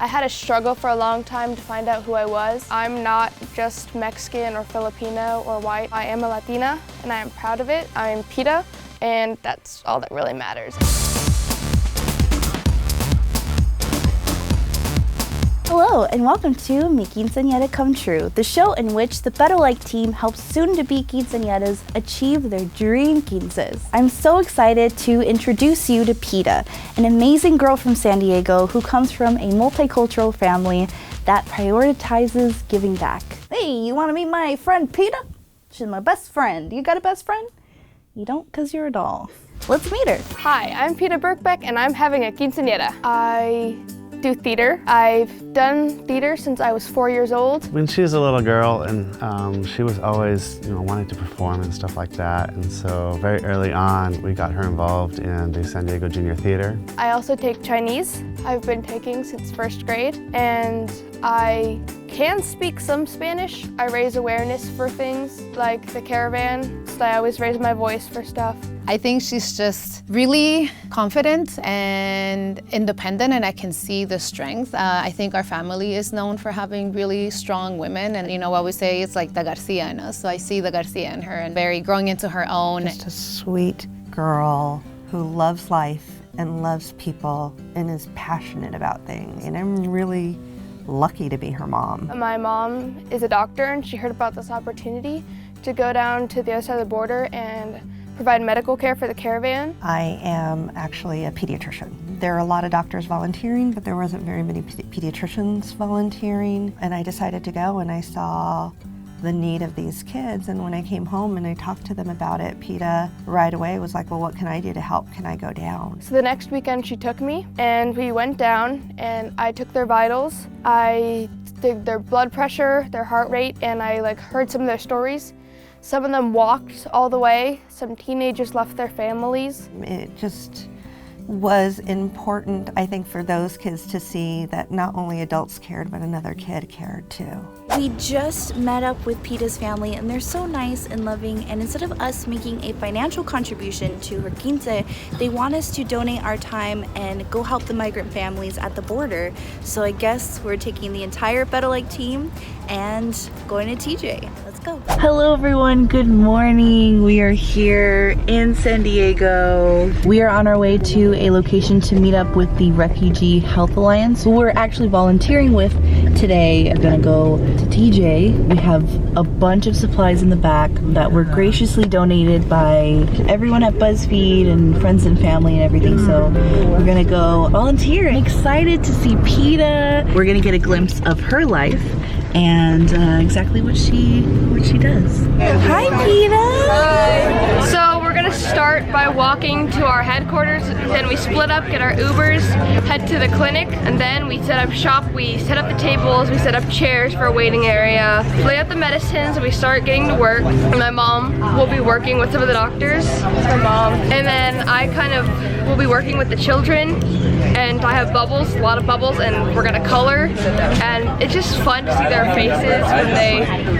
I had a struggle for a long time to find out who I was. I'm not just Mexican or Filipino or white. I am a Latina, and I am proud of it. I am Pita, and that's all that really matters. Hello, and welcome to Mi Quinceañera Come True, the show in which the Better team helps soon-to-be quinceañeras achieve their dream quinces. I'm so excited to introduce you to Pita, an amazing girl from San Diego who comes from a multicultural family that prioritizes giving back. Hey, you want to meet my friend Pita? She's my best friend. You got a best friend? You don't, because you're a doll. Let's meet her. Hi, I'm Pita Birkbeck, and I'm having a quinceañera. I do theater. I've done theater since I was 4 years old. When she was a little girl, and she was always, wanting to perform and stuff like that. And so very early on, we got her involved in the San Diego Junior Theater. I also take Chinese. I've been taking since first grade, and I can speak some Spanish. I raise awareness for things like the caravan, so I always raise my voice for stuff. I think she's just really confident and independent, and I can see the strength. I think our family is known for having really strong women, and what we say, it's like the Garcia in us. So I see the Garcia in her and very growing into her own. Just a sweet girl who loves life and loves people and is passionate about things. And I'm really lucky to be her mom. My mom is a doctor, and she heard about this opportunity to go down to the other side of the border and provide medical care for the caravan. I am actually a pediatrician. There are a lot of doctors volunteering, but there wasn't very many pediatricians volunteering. And I decided to go, and I saw the need of these kids. And when I came home and I talked to them about it, Pita right away was like, well, what can I do to help? Can I go down? So the next weekend she took me, and we went down, and I took their vitals. I did their blood pressure, their heart rate, and I heard some of their stories. Some of them walked all the way. Some teenagers left their families. It just was important, I think, for those kids to see that not only adults cared, but another kid cared too. We just met up with Pita's family, and they're so nice and loving, and instead of us making a financial contribution to her quince, they want us to donate our time and go help the migrant families at the border. So I guess we're taking the entire Better team and going to TJ. Let's go. Hello everyone, good morning. We are here in San Diego. We are on our way to a location to meet up with the Refugee Health Alliance, who we're actually volunteering with today. We're gonna go to TJ. We have a bunch of supplies in the back that were graciously donated by everyone at BUZZFEED and friends and family and everything. So we're gonna go volunteer. I'm excited to see Pita. We're gonna get a glimpse of her life and exactly what she does. Hi, Pita. Hi. So we're gonna start by walking to our headquarters. Then we split up, get our Ubers, head to the clinic, and then we set up shop. We set up the tables, we set up chairs for a waiting area, lay out the medicines, and we start getting to work. And my mom will be working with some of the doctors. That's my mom. And then I will be working with the children. And I have bubbles, a lot of bubbles, and we're gonna color. And it's just fun to see their faces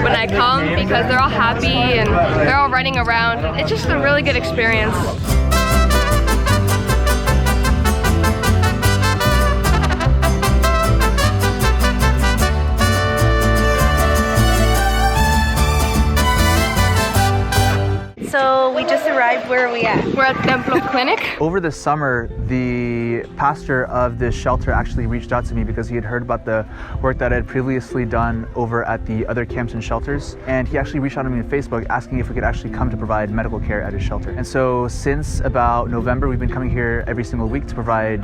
when I come, because they're all happy and they're all running around. It's just a really good experience. So we just arrived. Where are we at? We're at Templo Clinic. Over the summer, the pastor of this shelter actually reached out to me because he had heard about the work that I had previously done over at the other camps and shelters. And he actually reached out to me on Facebook asking if we could actually come to provide medical care at his shelter. And so since about November, we've been coming here every single week to provide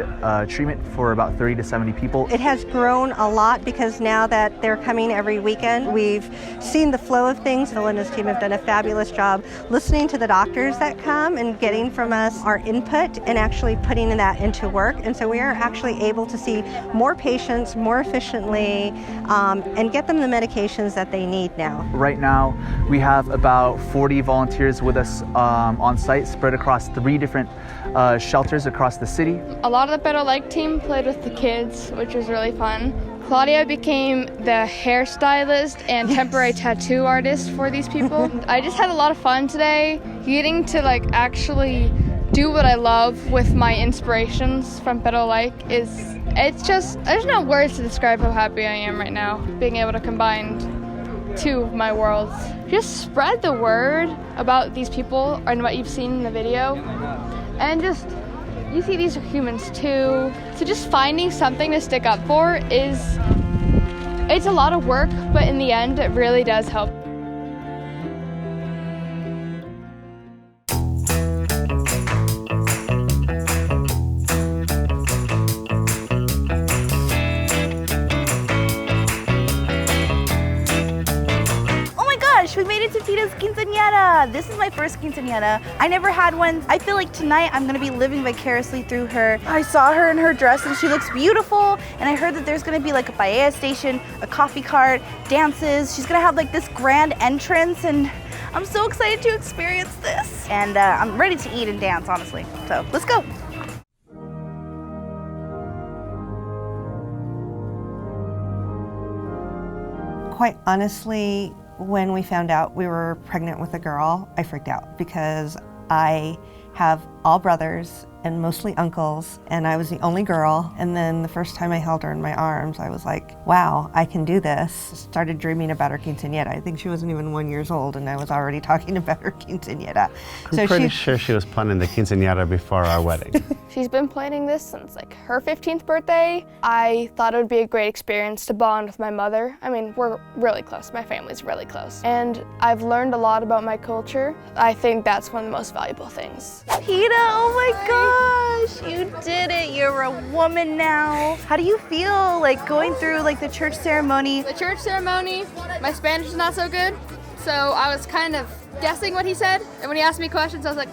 treatment for about 30 to 70 people. It has grown a lot because now that they're coming every weekend, we've seen the flow of things. Phil and his team have done a fabulous job listening to the doctors that come and getting from us our input and actually putting that into work. And so we are actually able to see more patients more efficiently and get them the medications that they need now. Right now, we have about 40 volunteers with us on site, spread across 3 different shelters across the city. A lot of the Better team played with the kids, which was really fun. Claudia became the hairstylist and temporary tattoo artist for these people. I just had a lot of fun today, getting to actually do what I love with my inspirations from Better is It's just, there's no words to describe how happy I am right now, being able to combine two of my worlds. Just spread the word about these people and what you've seen in the video, and just, you see these are humans too. So just finding something to stick up for it's a lot of work, but in the end, it really does help. We made it to Pita's Quinceañera. This is my first Quinceañera. I never had one. I feel like tonight I'm gonna be living vicariously through her. I saw her in her dress and she looks beautiful. And I heard that there's gonna be like a paella station, a coffee cart, dances. She's gonna have like this grand entrance, and I'm so excited to experience this. And I'm ready to eat and dance, honestly. So let's go. Quite honestly, when we found out we were pregnant with a girl, I freaked out because I have all brothers and mostly uncles, and I was the only girl. And then the first time I held her in my arms, I was like, wow, I can do this. Started dreaming about her quinceañera. I think she wasn't even 1 year old, and I was already talking about her quinceañera. I'm pretty sure she was planning the quinceañera before our wedding. She's been planning this since like her 15th birthday. I thought it would be a great experience to bond with my mother. I mean, we're really close. My family's really close. And I've learned a lot about my culture. I think that's one of the most valuable things. Pita, oh my gosh, you did it. You're a woman now. How do you feel like going through like the church ceremony? The church ceremony, my Spanish is not so good, so I was kind of guessing what he said. And when he asked me questions, I was like,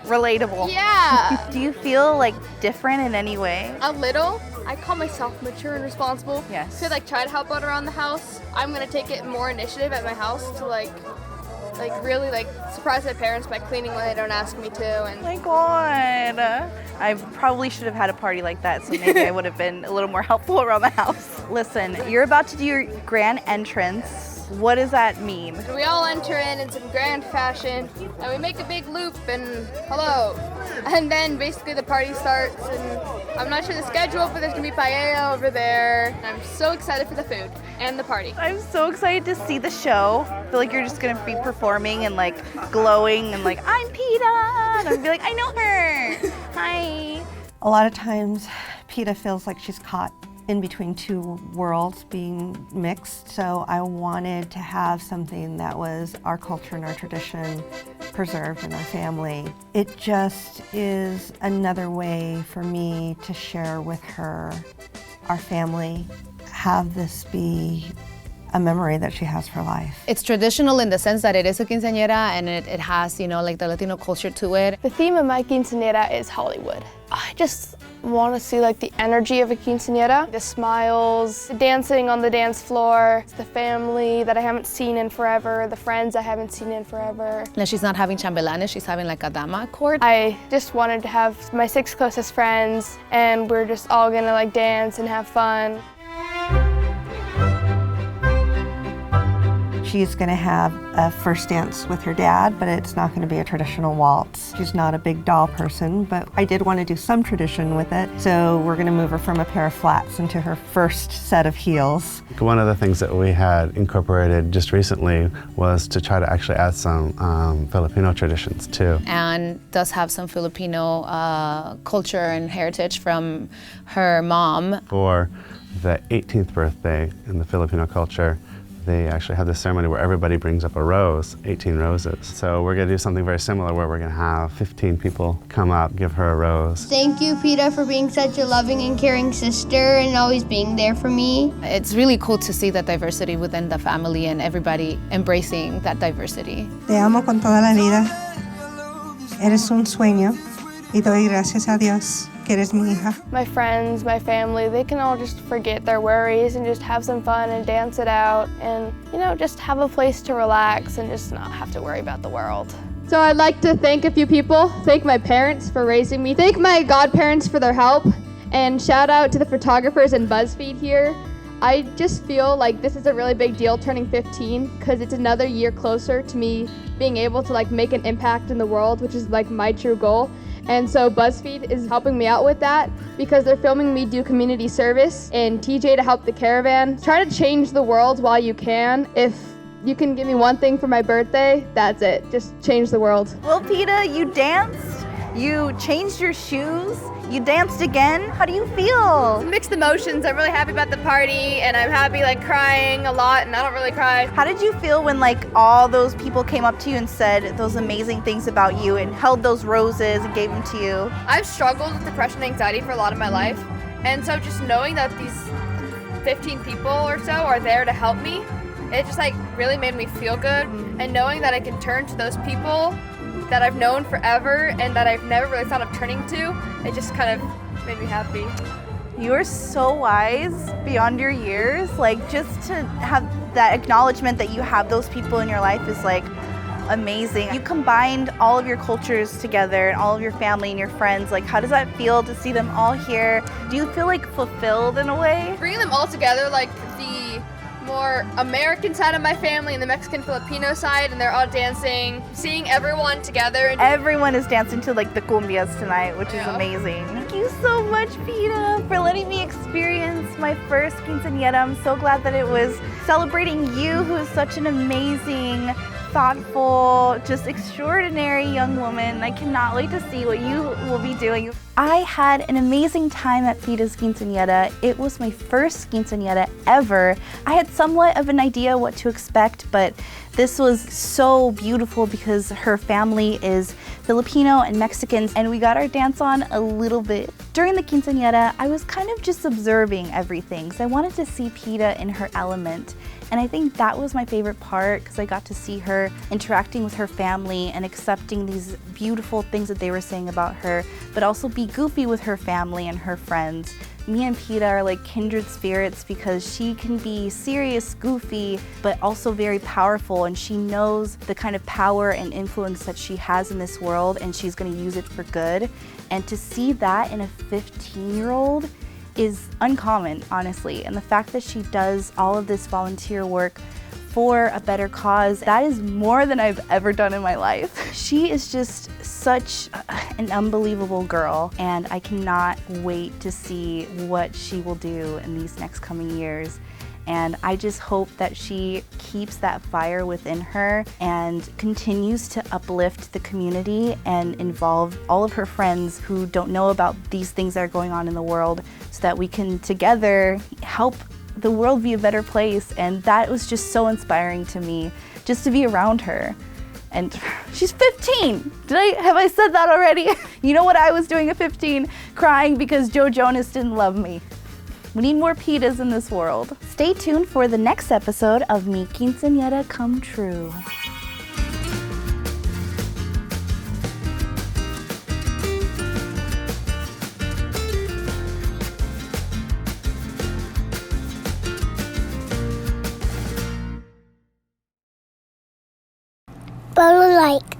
relatable. yeah. Do you feel like different in any way? A little. I call myself mature and responsible. Yes. To like try to help out around the house. I'm gonna take it more initiative at my house to like really like surprise my parents by cleaning when they don't ask me to. And Oh my God. I probably should have had a party like that, so maybe I would have been a little more helpful around the house. Listen, you're about to do your grand entrance. What does that mean? we all enter in some grand fashion, and we make a big loop and hello. And then basically the party starts, and I'm not sure the schedule, but there's gonna be paella over there. I'm so excited for the food and the party. I'm so excited to see the show. I feel like you're just gonna be performing and like glowing and like, I'm Pita! And I'm gonna be like, I know her! Hi! A lot of times, Pita feels like she's caught in between two worlds being mixed, so I wanted to have something that was our culture and our tradition preserved in our family. It just is another way for me to share with her, our family, have this be a memory that she has for life. It's traditional in the sense that it is a quinceañera and it has, you know, like the Latino culture to it. The theme of my quinceanera is Hollywood. I just want to see like the energy of a quinceanera, the smiles, the dancing on the dance floor, the family that I haven't seen in forever, the friends I haven't seen in forever. And she's not having chambelanes, she's having like a dama court. I just wanted to have my 6 closest friends, and we're just all gonna like dance and have fun. She's going to have a first dance with her dad, but it's not going to be a traditional waltz. She's not a big doll person, but I did want to do some tradition with it. So we're going to move her from a pair of flats into her first set of heels. One of the things that we had incorporated just recently was to try to actually add some Filipino traditions too. And does have some Filipino culture and heritage from her mom. For the 18th birthday in the Filipino culture, they actually have this ceremony where everybody brings up a rose, 18 roses. So we're gonna do something very similar where we're gonna have 15 people come up, give her a rose. Thank you, Pita, for being such a loving and caring sister and always being there for me. It's really cool to see that diversity within the family and everybody embracing that diversity. Te amo con toda la vida. Eres un sueño y doy gracias a Dios que eres mi hija. My friends, my family, they can all just forget their worries and just have some fun and dance it out and, you know, just have a place to relax and just not have to worry about the world. So I'd like to thank a few people. Thank my parents for raising me. Thank my godparents for their help. And shout out to the photographers and BuzzFeed here. I just feel like this is a really big deal turning 15 because it's another year closer to me being able to like make an impact in the world, which is like my true goal. And so BUZZFEED is helping me out with that because they're filming me do community service and TJ to help the caravan. Try to change the world while you can. If you can give me one thing for my birthday, that's it. Just change the world. Well, Pita, you danced, you changed your shoes, you danced again. How do you feel? Mixed emotions. I'm really happy about the party and I'm happy crying a lot, and I don't really cry. How did you feel when all those people came up to you and said those amazing things about you and held those roses and gave them to you? I've struggled with depression and anxiety for a lot of my life, and so just knowing that these 15 people or so are there to help me, it just really made me feel good. And knowing that I can turn to those people that I've known forever and that I've never really thought of turning to, it just kind of made me happy. You are so wise beyond your years. Just to have that acknowledgement that you have those people in your life is amazing. You combined all of your cultures together and all of your family and your friends. How does that feel to see them all here? Do you feel fulfilled in a way? Bringing them all together, the more American side of my family and the Mexican Filipino side, and they're all dancing, seeing everyone together. Everyone is dancing to the cumbias tonight, which is amazing. Thank you so much, Pita, for letting me experience my first quinceañera. I'm so glad that it was celebrating you, who is such an amazing, thoughtful, just extraordinary young woman. I cannot wait to see what you will be doing. I had an amazing time at Pita's quinceañera. It was my first quinceañera ever. I had somewhat of an idea what to expect, but this was so beautiful because her family is Filipino and Mexicans, and we got our dance on a little bit. During the quinceañera, I was kind of just observing everything, so I wanted to see Pita in her element. And I think that was my favorite part because I got to see her interacting with her family and accepting these beautiful things that they were saying about her, but also be goofy with her family and her friends. Me and Pita are kindred spirits because she can be serious, goofy, but also very powerful, and she knows the kind of power and influence that she has in this world, and she's going to use it for good. And to see that in a 15-year-old is uncommon, honestly. And the fact that she does all of this volunteer work for a better cause, that is more than I've ever done in my life. She is just such an unbelievable girl, and I cannot wait to see what she will do in these next coming years. And I just hope that she keeps that fire within her and continues to uplift the community and involve all of her friends who don't know about these things that are going on in the world, so that we can together help the world be a better place. And that was just so inspiring to me, just to be around her. And she's 15. Have I said that already? You know what I was doing at 15? Crying because Joe Jonas didn't love me. We need more Pitas in this world. Stay tuned for the next episode of Mi Quinceañera Come True. Follow, like.